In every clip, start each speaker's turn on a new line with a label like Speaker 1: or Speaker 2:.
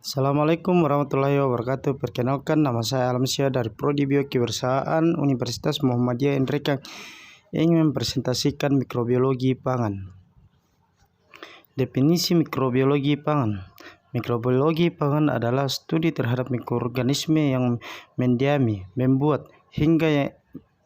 Speaker 1: Assalamualaikum warahmatullahi wabarakatuh. Perkenalkan, nama saya Alamsyah dari Prodi Biokebersihan Universitas Muhammadiyah Nrekang yang ingin mempresentasikan mikrobiologi pangan. Definisi mikrobiologi pangan. Mikrobiologi pangan adalah studi terhadap mikroorganisme yang mendiami, membuat, hingga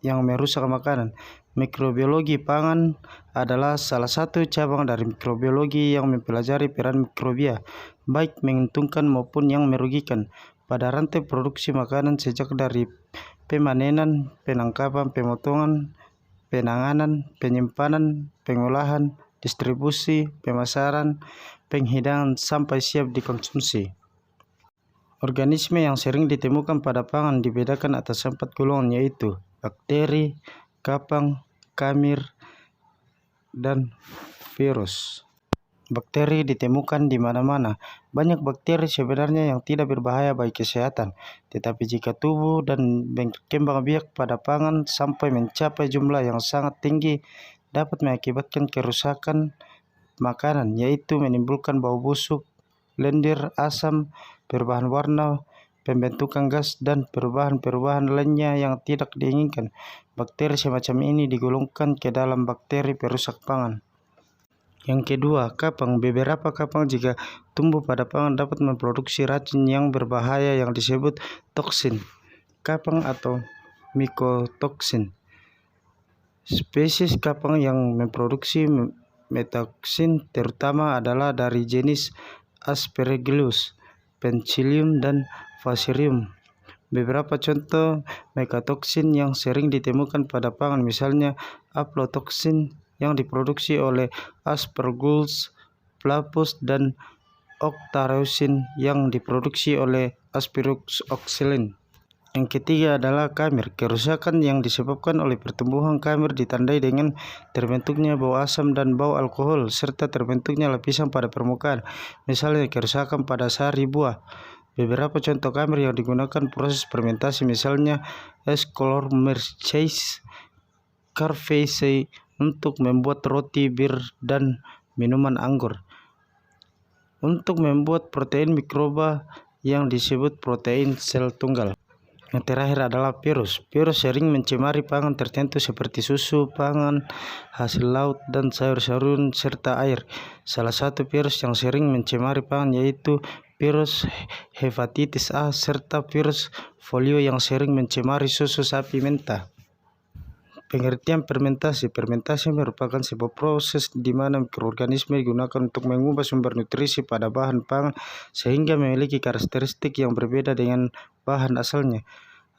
Speaker 1: yang merusak makanan. Mikrobiologi pangan adalah salah satu cabang dari mikrobiologi yang mempelajari peran mikrobia, baik menguntungkan maupun yang merugikan, pada rantai produksi makanan sejak dari pemanenan, penangkapan, pemotongan, penanganan, penyimpanan, pengolahan, distribusi, pemasaran, penghidangan, sampai siap dikonsumsi. Organisme yang sering ditemukan pada pangan dibedakan atas 4 golongan, yaitu bakteri, kapang, kamir, dan virus. Bakteri ditemukan di mana-mana. Banyak bakteri sebenarnya yang tidak berbahaya bagi kesehatan, tetapi jika tubuh dan berkembang biak pada pangan sampai mencapai jumlah yang sangat tinggi, dapat mengakibatkan kerusakan makanan, yaitu menimbulkan bau busuk, lendir, asam, perubahan warna, pembentukan gas, dan perubahan-perubahan lainnya yang tidak diinginkan. Bakteri semacam ini digolongkan ke dalam bakteri perusak pangan. Yang kedua, kapang. Beberapa kapang jika tumbuh pada pangan dapat memproduksi racun yang berbahaya yang disebut toksin kapang atau mikotoksin. Spesies kapang yang memproduksi metoksin terutama adalah dari jenis Aspergillus, Penicillium, dan Fusarium. Beberapa contoh mikotoksin yang sering ditemukan pada pangan misalnya aflatoxin yang diproduksi oleh Aspergillus flavus dan octareusin yang diproduksi oleh Aspergillus oxylin. Yang ketiga adalah kamir. Kerusakan yang disebabkan oleh pertumbuhan kamir ditandai dengan terbentuknya bau asam dan bau alkohol serta terbentuknya lapisan pada permukaan, misalnya kerusakan pada sari buah. Beberapa contoh kamir yang digunakan proses fermentasi misalnya Saccharomyces cerevisiae untuk membuat roti, bir, dan minuman anggur. Untuk membuat protein mikroba yang disebut protein sel tunggal. Yang terakhir adalah virus. Virus sering mencemari pangan tertentu seperti susu, pangan, hasil laut, dan sayur-sayuran serta air. Salah satu virus yang sering mencemari pangan yaitu virus hepatitis A serta virus polio yang sering mencemari susu sapi mentah. Pengertian fermentasi. Fermentasi merupakan sebuah proses di mana mikroorganisme digunakan untuk mengubah sumber nutrisi pada bahan pangan sehingga memiliki karakteristik yang berbeda dengan bahan asalnya.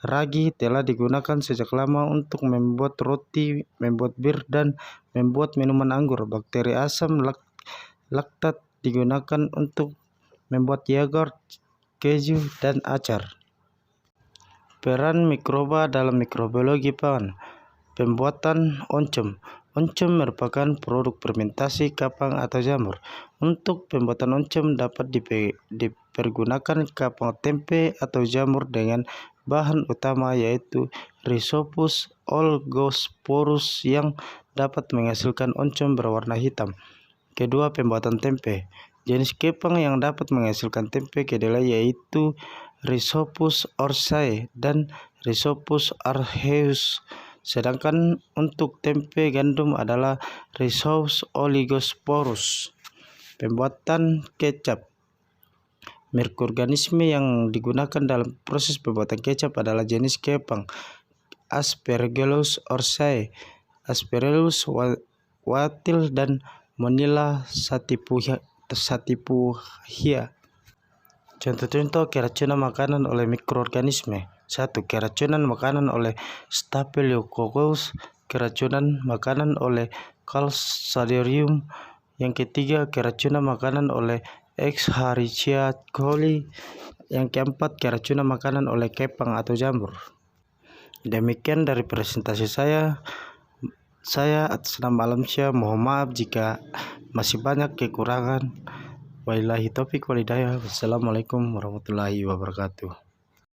Speaker 1: Ragi telah digunakan sejak lama untuk membuat roti, membuat bir, dan membuat minuman anggur. Bakteri asam laktat digunakan untuk membuat yogurt, keju, dan acar. Peran mikroba dalam mikrobiologi pangan. Pembuatan oncom. Oncom merupakan produk fermentasi kapang atau jamur. Untuk pembuatan oncom dapat dipergunakan kapang, tempe, atau jamur dengan bahan utama yaitu Rhizopus oligosporus yang dapat menghasilkan oncom berwarna hitam. Kedua, pembuatan tempe. Jenis kepang yang dapat menghasilkan tempe kedelai yaitu Rhizopus oryzae dan Rhizopus aureus. Sedangkan untuk tempe gandum adalah Rhizopus oligosporus. Pembuatan kecap. Mikroorganisme yang digunakan dalam proses pembuatan kecap adalah jenis kepang Aspergillus oryzae, Aspergillus wild, dan Monilla sativia. Contoh-contoh keracunan makanan oleh mikroorganisme. 1. Keracunan makanan oleh Staphylococcus. Keracunan makanan oleh Clostridium. Yang ketiga, keracunan makanan oleh Escherichia coli. Yang keempat, keracunan makanan oleh kepang atau jamur. Demikian dari presentasi saya. Saya atas nama Alamsyah mohon maaf jika masih banyak kekurangan. Wabillahi taufiq wal hidayah. Wassalamualaikum warahmatullahi wabarakatuh.